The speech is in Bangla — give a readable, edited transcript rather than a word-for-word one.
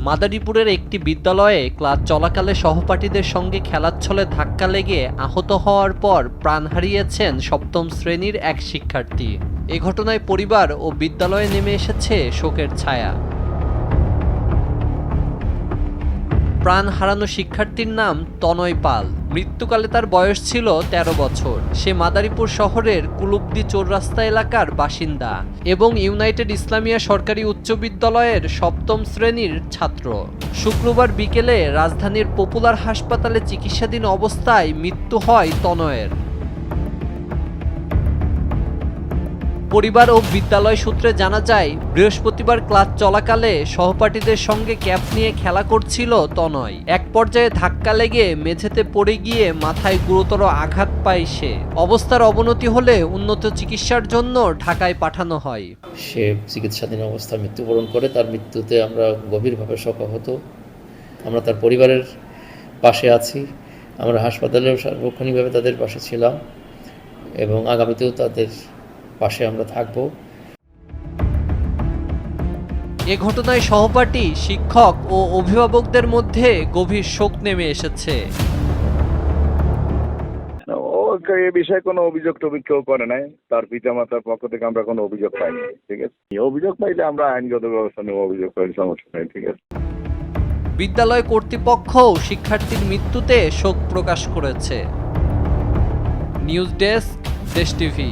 মাদারীপুরের একটি বিদ্যালয়ে ক্লাস চলাকালে সহপাঠীদের সঙ্গে খেলার ছলে ধাক্কা লেগে আহত হওয়ার পর প্রাণ হারিয়েছেন সপ্তম শ্রেণীর এক শিক্ষার্থী। এ ঘটনায় পরিবার ও বিদ্যালয়ে নেমে এসেছে শোকের ছায়া। প্রাণ হারানো শিক্ষার্থীর নাম তনয় পাল। মৃত্যুকালে তার বয়স ছিল ১৩ বছর। সে মাদারীপুর শহরের কুলুবদি চৌরাস্তা এলাকার বাসিন্দা এবং ইউনাইটেড ইসলামিয়া সরকারি উচ্চ বিদ্যালয়ের সপ্তম শ্রেণীর ছাত্র। শুক্রবার বিকেলে রাজধানীর পপুলার হাসপাতালে চিকিৎসাধীন অবস্থায় মৃত্যু হয় তনয়ের। পরিবার ও বিদ্যালয় সূত্রে জানা যায়, বৃহস্পতিবার ক্লাস চলাকালে সহপাঠীদের সঙ্গে ক্যাপ নিয়ে খেলা করছিল তনয়। এক পর্যায়ে ধাক্কা লেগে মেঝেতে পড়ে গিয়ে মাথায় গুরুতর আঘাত পায় সে। অবস্থার অবনতি হলে উন্নত চিকিৎসার জন্য ঢাকায় পাঠানো হয়। সে চিকিৎসাধীন অবস্থায় মৃত্যুবরণ করে। তার মৃত্যুতে আমরা গভীরভাবে শোকাহত। আমরা তার পরিবারের পাশে আছি। আমরা হাসপাতালেও সার্বক্ষণিকভাবে তাদের পাশে ছিলাম এবং আগামীতেও তাদের পাশে আমরা থাকব। এ ঘটনায় সহপাঠী, শিক্ষক ও অভিভাবকদের মধ্যে গভীর শোক নেমে এসেছে। ও এ বিষয়ে কোনো অভিযোগ টভিযোগ কেউ করে নাই। তার পিতামাতার পক্ষ থেকে আমরা কোনো অভিযোগ পাইনি। ঠিক আছে, অভিযোগ পাইলে আমরা আইনগত ব্যবস্থা নেব। অভিযোগ পাইলে সমস্যা নেই। ঠিক আছে। বিদ্যালয় কর্তৃপক্ষও শিক্ষার্থীর মৃত্যুতে শোক প্রকাশ করেছে। নিউজ ডেস্ক, দেশ টিভি।